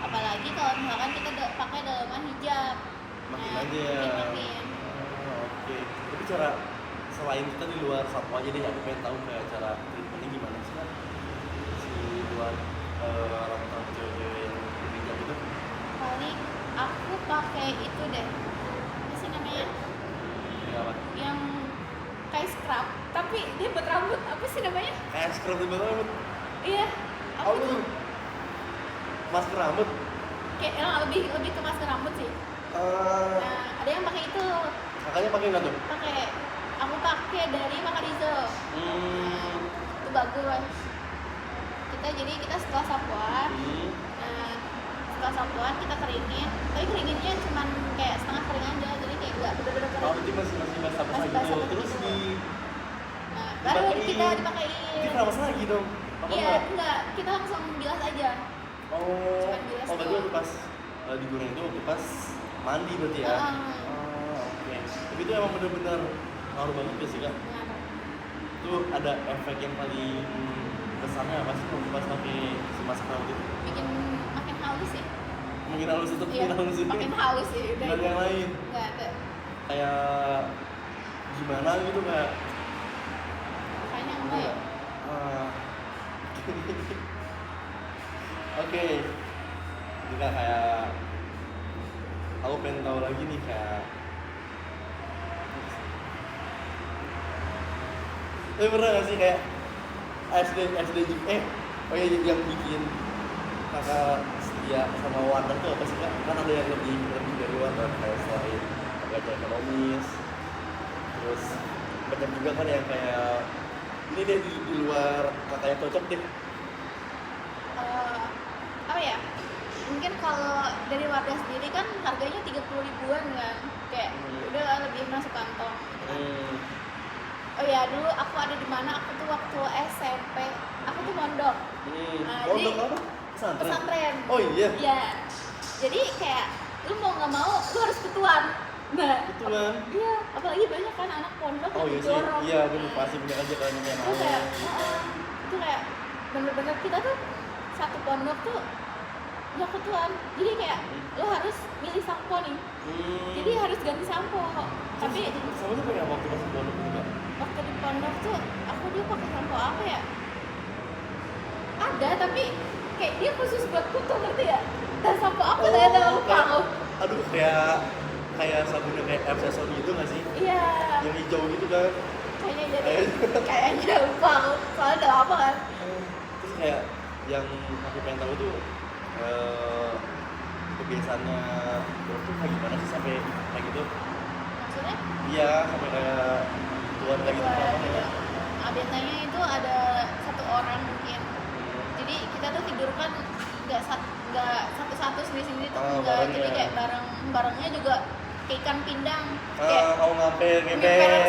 Apalagi kalau misalkan kita pakai dalaman hijab. makin Nah, aja ya. makin. Oke, tapi cara selain kita di luar sapu aja deh, aku pengen tahu kayak cara treatmentnya gimana sih kak? Si buat rambut cewek yang berhijab itu. Paling aku pakai itu deh. Apa sih namanya? Ya apa? Yang kayak scrub, tapi dia buat rambut. Apa sih namanya? Kayak scrub di bawah rambut. Iya. Apa Oh tuh? tuh, masker rambut. Kayak lebih ke masker rambut sih. Nah, ada yang pakai itu. Kakaknya pakai nggak tuh? Pakai. Aku pakai dari Makarizo. Itu bagus. Kita setelah sapuan. Nah, setelah sapuan kita keringin. Tapi keringinnya cuman kayak setengah kering aja. Jadi kayak nggak bener-bener Oh, kering. jadi masih basah-basah Masih gitu. basah-basah Terus gitu. di Nah, baru dipakein. kita Ini dipakein. kenapa lagi dong? Apa Iya, enggak? enggak. Kita langsung bilas aja. Oh, Cuman bilas berarti doang. waktu pas digoreng itu waktu pas mandi berarti ya? Heeh. Oke. Tapi itu emang bener-bener ngaruh banget ya sih kak? Nah, Itu ada efek yang paling besarnya apa sih waktu pas pakai si masak rambut itu? bikin makin halus sih. Mungkin halus itu, Iya, mungkin halus itu. makin halus sih. Nggak ada yang lain. Nggak ada. Kayak gimana gitu kayak Kayaknya enggak ya. Ah. Oke. Juga kayak aku pengen tahu lagi nih kayak pernah gak sih kayak SD juga oh ya yang bikin kakak setia sama wadah tuh apa sih kak? Kan ada yang lebih dari wadah kayak selain pekerja ekonomis terus banyak juga kan yang kayak ini deh di luar kakak yang cocok deh. Apa ya? Mungkin kalau dari warga sendiri kan harganya 30 ribuan kan, kayak udah lah lebih masuk kantong gitu kan. Oh ya, dulu aku ada di mana, aku tuh waktu SMP aku tuh mondok. Mondok apa? Pesantren. Oh iya. Iya. Jadi kayak lu mau nggak mau lu harus ketuan. Nah, Ketuan. Iya, apalagi banyak kan anak pondok Oh iya yang sih. dorong. Iya, bener pasti punya aja kan yang Itu kayak, itu kayak bener-bener kita tuh satu pondok tuh nggak ketuan. Jadi kayak lo harus milih sampo nih. Jadi harus ganti sampo. Tapi samponya pakai apa waktu pas pondok juga? waktu di pondok tuh aku dulu pakai sampo apa ya? Ada tapi kayak dia khusus buat kutu, ngerti ya? Dan sampo apa ternyata lupa aku. Aduh, kayak sabunnya kayak Epsom gitu nggak sih? Iya. Yang hijau gitu kan? Kayaknya lupa aku. Soalnya udah lama kan. Terus kayak yang aku pengen tahu tuh kebiasaannya dokter kayak gimana sih sampai kayak gitu? Maksudnya? Iya, sampai kayak tuan kayak gitu apa ya? Biasanya itu ada satu orang mungkin. Jadi kita tuh tidur kan nggak satu-satu sendiri-sendiri tuh enggak. Jadi kayak barengnya juga kayak ikan pindang. Kayak mau ngamper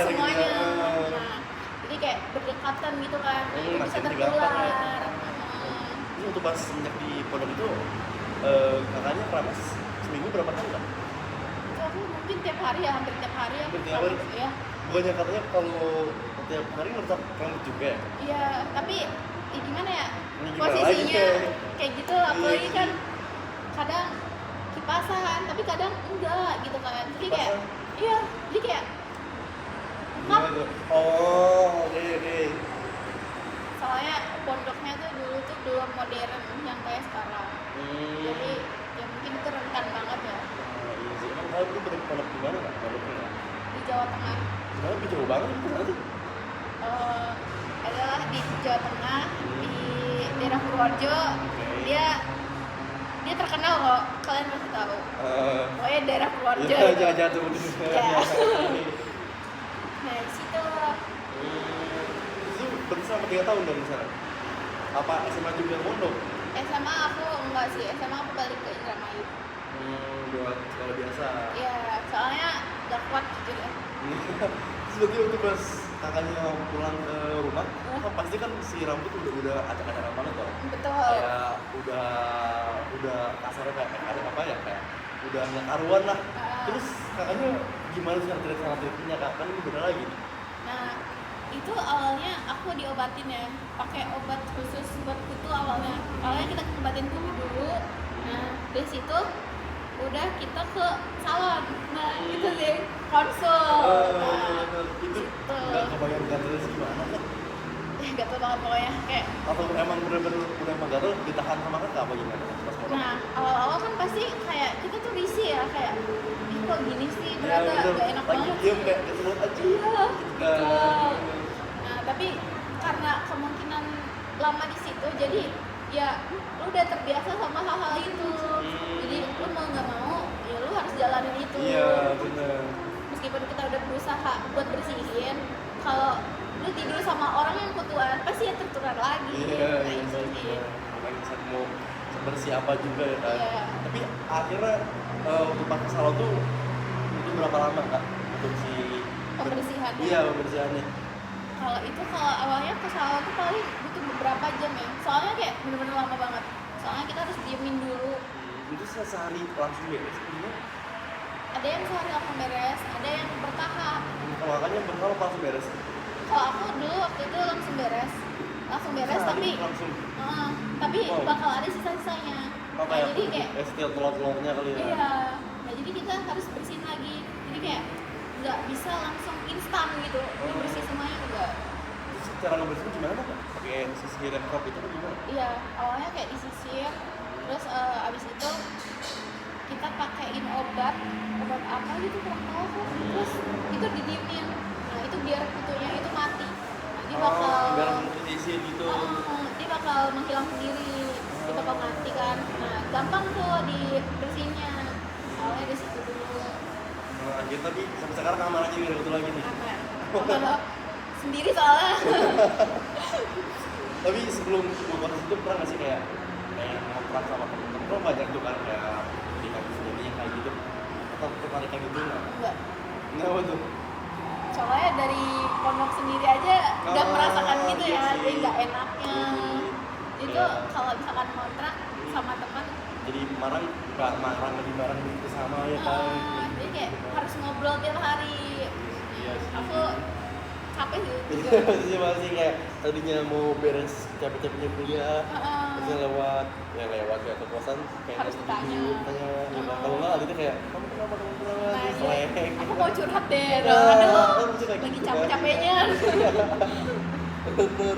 semuanya. Gitu. Nah, jadi kayak berdekatan gitu kan. Itu bisa Masih tertular. Ini waktu pas semenjak di pondok itu kakaknya keramas seminggu berapa kali kan? Itu aku mungkin tiap hari ya, hampir tiap hari ya. Hampir tiap hari? Ya. Bukannya katanya kalau tiap hari ngerusak rambut juga ya? Iya, tapi gimana ya? Ini gimana Posisinya lagi, kayak gitu, apalagi kan kadang kipasan, tapi kadang enggak gitu kan. Jadi kayak Kipasan? iya, jadi kayak ngap. Oh, oke. Soalnya pondoknya tuh dulu tuh belum modern yang kayak sekarang. Jadi ya mungkin itu rentan banget ya. Iya sih, emang kalau itu pondok di mana kan? Pondoknya Di Jawa Tengah. sebenarnya jauh banget itu sana sih. Adalah di Jawa Tengah, di daerah Purworejo. Dia terkenal kok, kalian pasti tahu. Pokoknya daerah Purworejo. Iya, jatuh. Ya. Nah, di situ. Itu berarti selama 3 tahun dong di sana? Apa SMA juga mondok? SMA aku enggak sih, SMA aku balik ke Indramayu. Buat kalau biasa. Iya, soalnya gak kuat jujur ya. Terus berarti waktu pas kakaknya pulang ke rumah, kan pasti kan si rambut udah acak-acakan banget dong. Betul. Kayak udah kasarnya kayak apa ya, kayak udah nggak karuan lah. Terus kakaknya gimana sih cara treatmentnya kak? Kan ini bener lagi nih. Nah, itu awalnya aku diobatin ya, pakai obat khusus buat kutu awalnya. Awalnya kita obatin kutu dulu. Nah, dari situ udah kita ke salon. Nah, itu sih konsul. Itu nggak kebayang gatalnya sih gimana kan? Gatel banget pokoknya kayak. Atau emang bener-bener udah emang gatal ditahan sama kakak apa gimana pas mondok? Nah, awal-awal kan pasti kayak kita tuh risih ya, kayak ih kok gini sih, ternyata gak enak lagi banget diem sih. kayak keselut aja. Iya, Gitu betul. kan. Nah, tapi karena kemungkinan lama di situ, jadi ya lu udah terbiasa sama hal-hal itu. Jadi lu mau nggak mau, ya lu harus jalanin itu. Iya, bener. Meskipun kita udah berusaha buat bersihin, kalau lu tidur sama orang yang kutuan, pasti ya tertular lagi. Iya, Nah, iya, itu sih. bener. Makanya saya mau sebersih apa juga ya kan. Iya. Tapi akhirnya waktu pas ke salon tuh itu berapa lama kak untuk si Pembersihannya. Iya, pembersihannya. Kalau awalnya ke salon tuh paling butuh beberapa jam ya. Soalnya kayak bener-bener lama banget. Soalnya kita harus diemin dulu. Itu sehari langsung beres gimana? Ada yang sehari langsung beres, ada yang bertahap. Kalau kakaknya berapa langsung beres? Kalau aku dulu waktu itu langsung beres, Sehari tapi langsung. tapi Wow. bakal ada sisa-sisanya. Oh, Nah, jadi kayak setiap telur-telurnya kali ya. iya. Nah, jadi kita harus bersihin lagi. Jadi kayak nggak bisa langsung instan gitu. Ini bersih semuanya enggak. Terus cara ngebersihin gimana kak? Pakai sisir dan crop itu atau gimana? Iya, awalnya kayak disisir, terus abis itu kita pakein obat apa gitu kurang tahu kok. Terus itu didiemin. Nah, itu biar kutunya itu mati. Nah, dia bakal biar diisi gitu. dia bakal menghilang sendiri. Dia bakal mati kan. Nah, gampang tuh dibersihinnya. Awalnya dari situ dulu. Nah, gitu tapi sampai sekarang aman aja gak ada kutu lagi nih. Aman. Sendiri soalnya. Tapi sebelum proses itu pernah nggak sih kayak ngontrak sama temen-temen? Kan banyak tuh kan kayak di tetap tertarik kayak gitu nggak? Enggak. Kenapa tuh? Soalnya dari pondok sendiri aja udah merasakan gitu iya ya, sih. jadi nggak enaknya. Itu Kayak- kalau misalkan kontrak sama teman, jadi nggak marang lebih marang gitu sama ya kan. jadi kayak harus ngobrol tiap hari. Iya sih. Aku capek sih. Iya sih masih kayak tadinya mau beres capek-capeknya kuliah, terus lewat kayak ke kosan kayak Harus ditanya. tanya kalau nggak itu kayak kamu kenapa Nah, terus iya. selek Aku mau curhat deh, Nah, aduh, maksudnya kayak lagi gitu kan. capek-capeknya. Bener.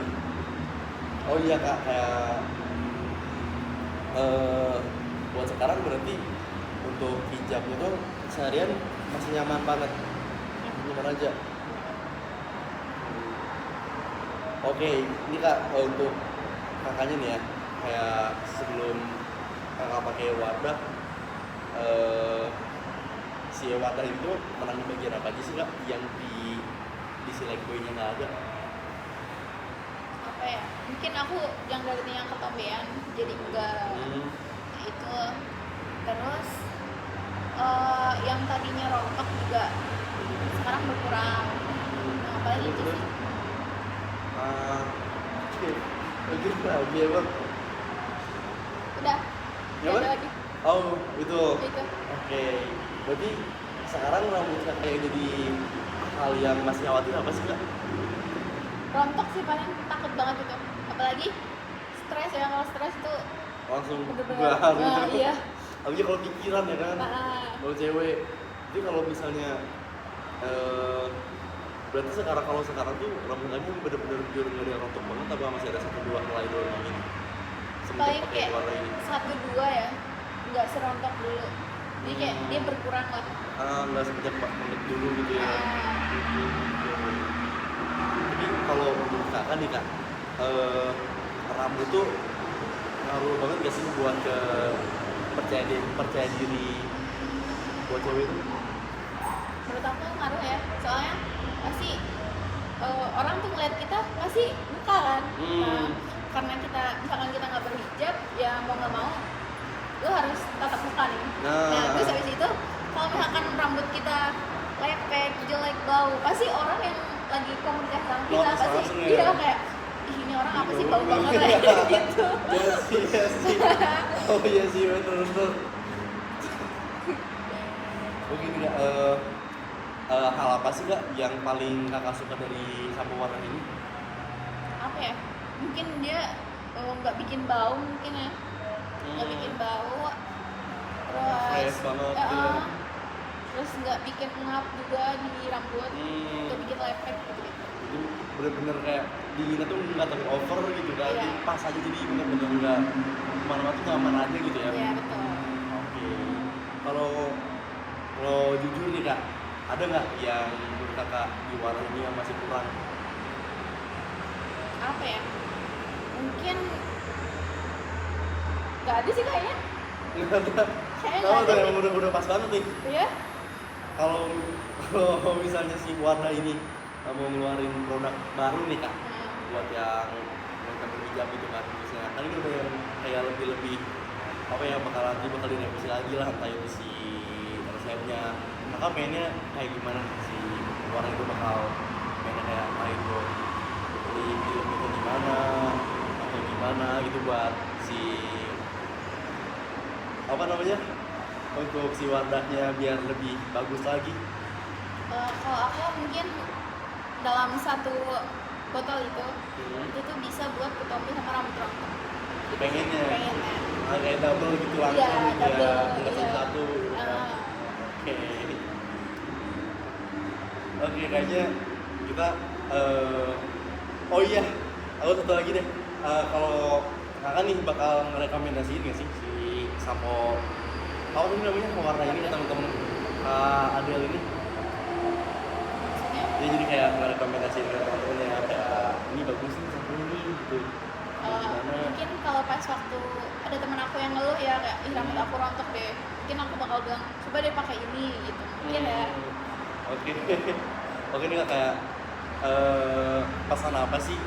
Oh iya kak, kayak buat sekarang berarti untuk hijabnya tuh seharian masih nyaman banget, nyaman aja. Oke, ini kak untuk kakaknya nih ya, kayak sebelum kakak pakai wadah, si wadah itu menang di bagian apa aja sih kak? Yang di silekboynya nggak ada. Apa ya? Mungkin aku yang dari yang ketombean, jadi enggak. Nah, itu terus yang tadinya rontok juga sekarang berkurang. Nah, apalagi itu sih? Oke, lagi bahagia bang. Udah. Ya, Nggak ada Bang? lagi. Oh itu. Itu. Oke, berarti sekarang rambut kakak yang jadi hal yang masih khawatir apa sih kak? Rontok sih paling takut banget itu. Apalagi stres ya, kalau stres itu Langsung bener-bener. bahar Nah, gitu. iya. Apalagi kalau pikiran ya kan. Nah, Kalau cewek, jadi kalau misalnya berarti kalau sekarang tuh rambut kamu bener-bener biar nggak ada yang rontok banget, apa masih ada satu dua helai doang yang ini? Semenjak paling pakai kayak warna ini. 1-2 ya, nggak serontok dulu. Jadi kayak dia berkurang lah. Nggak semenjak banget dulu gitu ya. Nah, Jadi kalau menurut kakak nih kak, rambut tuh ngaruh banget gak sih buat ke percaya diri buat cewek itu? menurut aku ngaruh ya, soalnya pasti orang tuh ngeliat kita pasti buka kan. Nah, karena misalkan kita nggak berhijab, ya mau nggak mau lu harus tatap muka nih. Nah, terus habis itu kalau misalkan rambut kita lepek, jelek, bau, pasti orang yang lagi komunikasi sama kita Notice pasti langsung ya. dia kayak, ih ini orang apa sih bau banget ya gitu. Iya sih. Oh iya sih betul. Mungkin nggak hal apa sih kak yang paling kakak suka dari sampo warna ini? Apa ya, mungkin dia nggak bikin bau mungkin ya, nggak bikin bau, terus Fresh banget gitu ya. terus nggak bikin ngap juga di rambut, nggak bikin lepek gitu. Itu bener-bener kayak dinginnya tuh nggak terlalu over gitu kan. Iya. Jadi pas aja, jadi bener-bener nggak kemana-mana tuh nyaman aja gitu ya. Iya betul. Oke. Kalau jujur nih kak, ada nggak yang menurut kakak di warna ini yang masih kurang? Apa ya, mungkin nggak ada sih kayaknya. Nggak ada. Kayaknya Tahu nggak tuh ada yang udah pas banget nih. ya. Kalau misalnya si warna ini mau ngeluarin produk baru nih kak, buat yang mereka berhijab itu kan, misalnya kan ini udah yang kayak lebih apa ya, bakal direvisi lagi lah, entah itu si resepnya. Kakak pengennya kayak gimana si warna itu bakal pengennya kayak entah itu di film itu gimana atau gimana gitu buat si apa namanya, untuk si wadahnya biar lebih bagus lagi. Kalau aku mungkin dalam satu botol itu tuh bisa buat ketombe sama rambut rontok. Pengennya Pengennya. kayak double gitu langsung Iya, gitu ya, double, nggak iya. satu gitu kan. Ah. Oke. Oke, kayaknya kita oh iya, aku satu lagi deh. Kalau kakak nih bakal ngerekomendasiin nggak sih si sampo apa tuh namanya, warna ini ke temen-temen Adel ini? Maksudnya Dia jadi kayak ngerekomendasiin ke temen-temennya, kayak ini bagus nih sampo ini gitu. Gimana? mungkin kalau pas waktu ada teman aku yang ngeluh ya kayak, ih rambut aku rontok deh, mungkin aku bakal bilang coba deh pakai ini gitu, mungkin ya. Oke. Oke nih Kak, kayak pesan apa sih,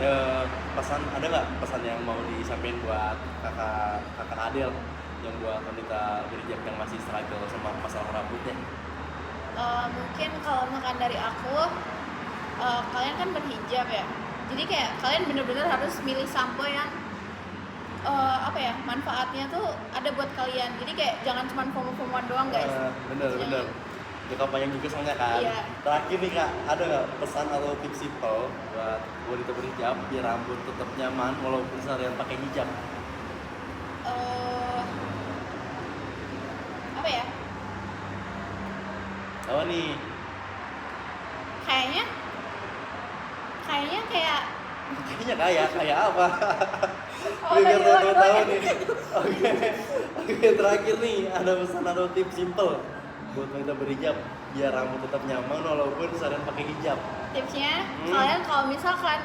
pesan ada nggak pesan yang mau disampaikan buat kakak Adel yang buat wanita berhijab yang masih struggle sama masalah rambutnya? Mungkin kalau makan dari aku, kalian kan berhijab ya, jadi kayak kalian bener-bener harus milih sampo yang apa ya, manfaatnya tuh ada buat kalian. Jadi kayak jangan cuma FOMO-FOMOan doang guys. Bener. Itu kampanye juga soalnya kan. Iya. Terakhir nih kak, ada nggak pesan atau tips simple buat wanita berhijab biar rambut tetap nyaman walaupun seharian pakai hijab? Apa ya, Apa nih? kayaknya kayak Kayaknya kayak apa? Oh, Biar tadi teman-teman ulang. tahu nih. Oke, terakhir nih ada pesan atau tips simple buat wanita berhijab biar rambut tetap nyaman walaupun seharian pakai hijab. tipsnya, kalian kalau misalkan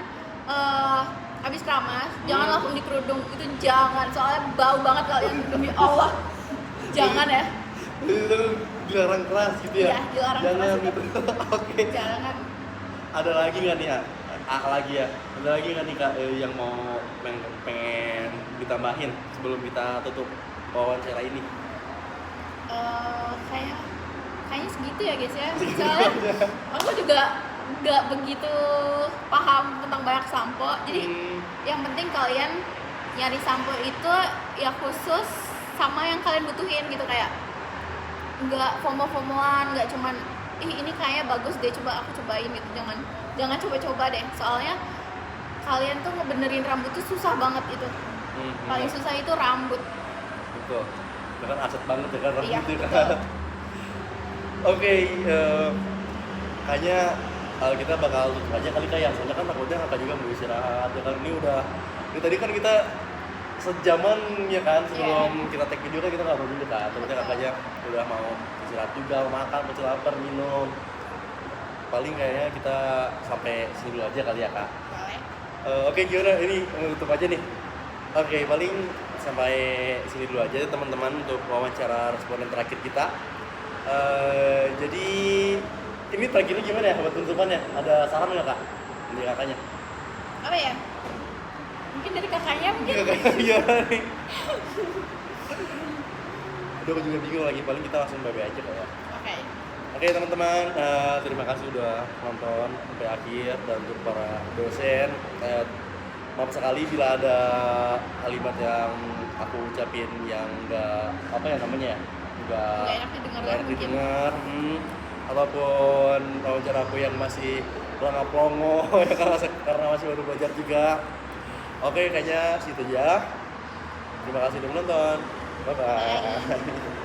habis keramas jangan langsung dikerudung, itu jangan, soalnya bau banget kalian, demi Allah jangan ya. Itu dilarang keras gitu ya? Iya, dilarang Jangan keras. gitu. Oke. Jangan. Ada lagi nggak nih ya? Lagi ya. Ada lagi nggak nih kak yang mau pengen ditambahin sebelum kita tutup wawancara ini? Kayaknya segitu ya guys ya. Soalnya aku juga nggak begitu paham tentang banyak sampo. Jadi yang penting kalian nyari sampo itu ya khusus sama yang kalian butuhin gitu, kayak nggak FOMO-FOMOan, nggak cuman ini kayaknya bagus deh, coba aku cobain gitu. Jangan coba-coba deh, soalnya kalian tuh ngebenerin rambut tuh susah banget itu. Paling susah itu rambut. Betul. Itu kan aset banget ya kan rambut Iya, itu kan. betul. Oke, kayaknya kita bakal tutup aja kali kak ya, soalnya kan takutnya kakak juga mau istirahat ya kan. Ini tadi kan kita sejaman ya kan sebelum kita take video kan kita ngobrol dulu kan, takutnya kakaknya udah mau istirahat juga, mau makan, mau lapar, minum. Paling kayaknya kita sampai sini dulu aja kali ya kak. Boleh. Oke, gimana ini tutup aja nih. Oke, paling sampai sini dulu aja teman-teman untuk wawancara responden terakhir kita. Jadi ini terakhirnya gimana ya buat penutupannya? Ada saran nggak kak? Dari kakaknya? Apa ya? Mungkin dari kakaknya mungkin. Iya nih. Udah aku juga bingung lagi, paling kita langsung bye-bye aja kak ya. Oke. Oke teman-teman, terima kasih udah nonton sampai akhir, dan untuk para dosen, maaf sekali bila ada kalimat yang aku ucapin yang nggak apa ya namanya ya, nggak Nggak enak didengar lah mungkin. ataupun wawancara aku yang masih pelongo ya karena masih baru belajar juga. Oke, kayaknya situ aja. Terima kasih udah menonton. Bye bye.